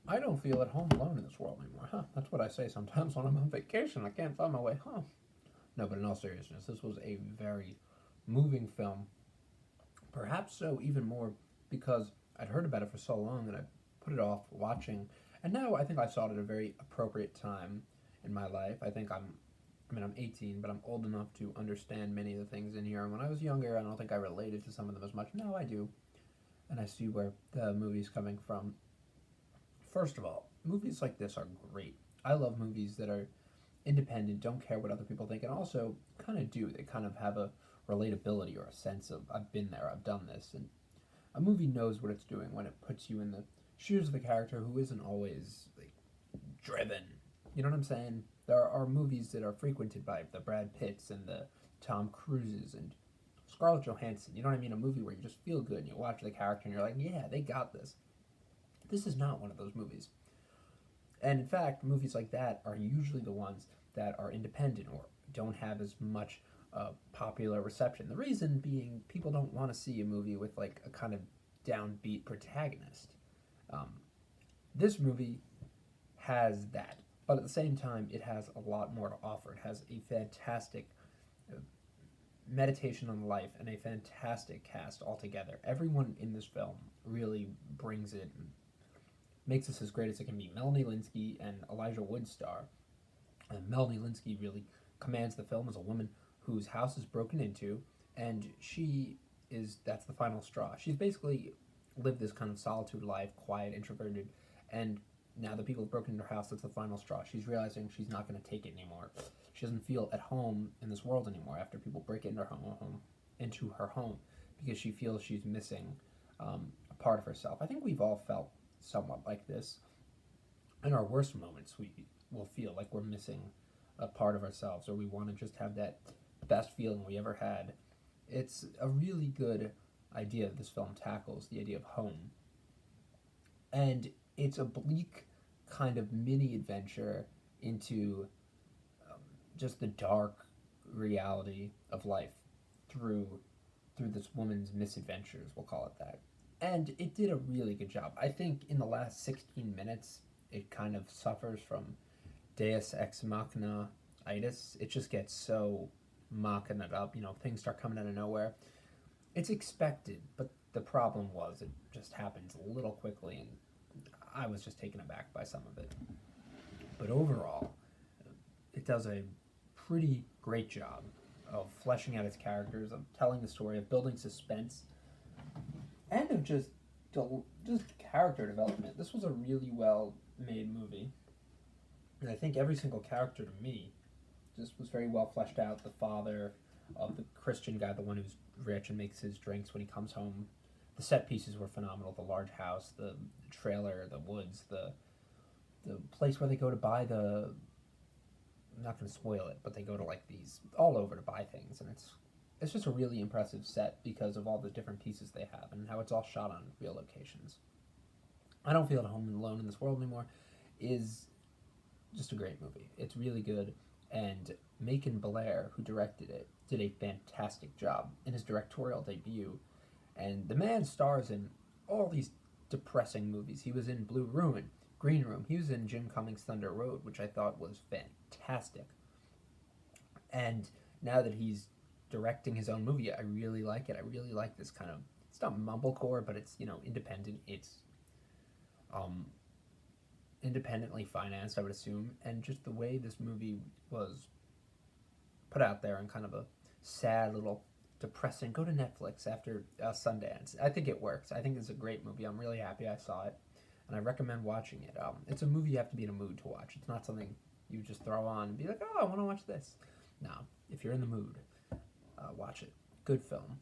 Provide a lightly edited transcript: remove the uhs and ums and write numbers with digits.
I don't feel at home alone in this world anymore. Huh, that's what I say sometimes when I'm on vacation. I can't find my way home. No, but in all seriousness, this was a very moving film. Perhaps so even more because I'd heard about it for so long that I put it off watching. And now I think I saw it at a very appropriate time in my life. I'm 18, but I'm old enough to understand many of the things in here. And when I was younger, I don't think I related to some of them as much. Now I do, and I see where the movie's coming from. First of all, movies like this are great. I love movies that are independent, don't care what other people think, and also kind of do. They kind of have a relatability or a sense of I've been there, I've done this, and a movie knows what it's doing when it puts you in the shoes of a character who isn't always like driven. You know what I'm saying? There are movies that are frequented by the Brad Pitts and the Tom Cruises and Scarlett Johansson. You know what I mean? A movie where you just feel good and you watch the character and you're like, yeah, they got this. This is not one of those movies. And in fact, movies like that are usually the ones that are independent or don't have as much popular reception. The reason being, people don't want to see a movie with like a kind of downbeat protagonist. Um, this movie has that, but at the same time, it has a lot more to offer. It has a fantastic uh, meditation on life and a fantastic cast altogether. Everyone in this film really brings it and makes this as great as it can be. Melanie Lynskey and Elijah Wood star. And Melanie Lynskey really commands the film as a woman whose house is broken into, and that's the final straw. She's basically lived this kind of solitude life, quiet, introverted, and now that people have broken into her house, that's the final straw. She's realizing she's not going to take it anymore. She doesn't feel at home in this world anymore after people break into her home, because she feels she's missing a part of herself. I think we've all felt somewhat like this. In our worst moments, we will feel like we're missing a part of ourselves, or we want to just have that best feeling we ever had. It's a really good idea that this film tackles the idea of home. And it's a bleak kind of mini adventure into just the dark reality of life through this woman's misadventures, we'll call it that. And it did a really good job. I think in the last 16 minutes, it kind of suffers from Deus Ex Machina itis. It just gets so mocking it up. Things start coming out of nowhere. It's expected, but the problem was it just happens a little quickly, and I was just taken aback by some of it. But overall, it does a pretty great job of fleshing out its characters, of telling the story, of building suspense, and of just character development. This was a really well made movie, and I think every single character to me just was very well fleshed out. The father of the Christian guy, the one who's rich and makes his drinks when he comes home. The set pieces were phenomenal. The large house, the trailer, the woods, the place where they go to buy the. I'm not going to spoil it, but they go to like these all over to buy things, and it's just a really impressive set because of all the different pieces they have and how it's all shot on real locations. I Don't Feel at Home Alone in This World Anymore is just a great movie. It's really good, and Macon Blair, who directed it, did a fantastic job in his directorial debut. And the man stars in all these depressing movies. He was in Blue Ruin, Green Room. He was in Jim Cummings' Thunder Road, which I thought was fantastic. And now that he's directing his own movie, I really like it. I really like this kind of. It's not mumblecore, but it's independent. It's um, independently financed, I would assume, and just the way this movie was put out there in kind of a sad little depressing. Go to Netflix after Sundance. I think it works. I think it's a great movie. I'm really happy I saw it, and I recommend watching it. It's a movie you have to be in a mood to watch. It's not something you just throw on and be like, oh, I want to watch this. No, if you're in the mood, watch it. Good film.